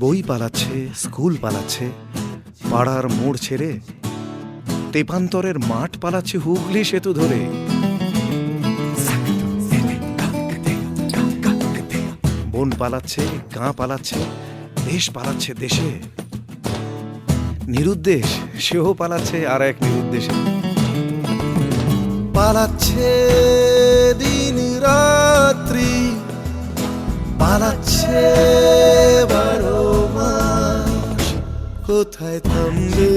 বই পালাচ্ছে, স্কুল পালাচ্ছে, পাড়ার মোড় ছেড়ে তেপান্তরের মাঠ পালাচ্ছে হুগলি সেতু ধরে। বন পালাচ্ছে, গাঁ পালাচ্ছে, দেশ পালাচ্ছে দেশে। নিরুদ্দেশ সেও পালাচ্ছে আর এক নিরুদ্দেশে। পালাচ্ছে দিন রাত্রি, পালাচ্ছে 12 মাস, কোথায় থামবে?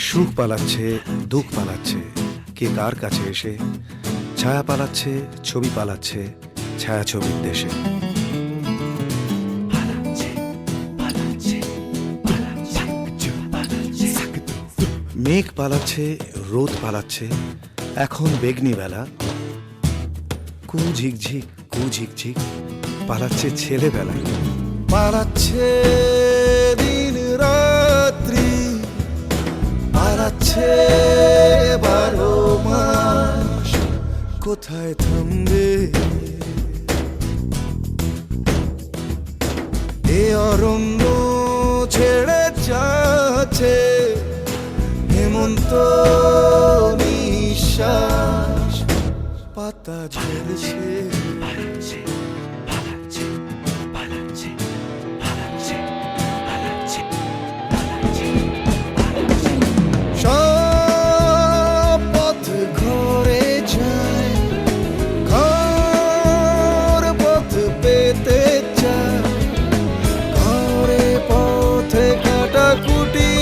সুখ পালাচ্ছে, দুঃখ পালাচ্ছে, কে কার কাছে এসে। ছায়া পালাচ্ছে, ছবি পালাচ্ছে, ছায়া ছবির দেশে। মেঘ পালাচ্ছে, রোদ পালাচ্ছে, এখন বেগনি বেলা। কু ঝিকঝিক, কু ঝিকঝিক পালাচ্ছে ছেলেবেলা। পালাচ্ছে দিন রাত্রি, পালাচ্ছে 12 মাস, কোথায় থামবে? এ অরণ্য ছেড়ে যাচ্ছে হেমন্ত নিঃশ্বাস, পাতা ঝরছে। সব পথ ঘুরে যায়, ঘর পথ পেতে চায়, ঘরে পথে কাটাকুটি,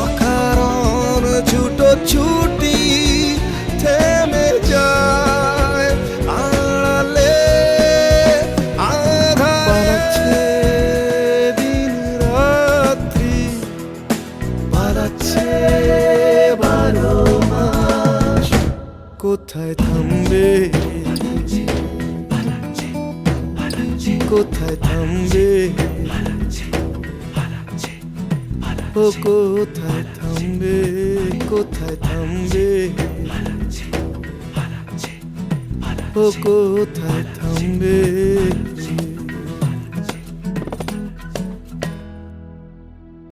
অকারণ ছুটোছুটি থেমে যায় আড়ালে আধারে। পালাচ্ছে দিন রাত্রি, পালাচ্ছে 12 মাস, কোথায় থামবে? কোথায় থামবে? ও কোথায় থামবে? কোথায় থামবে? ও কোথায় থামবে?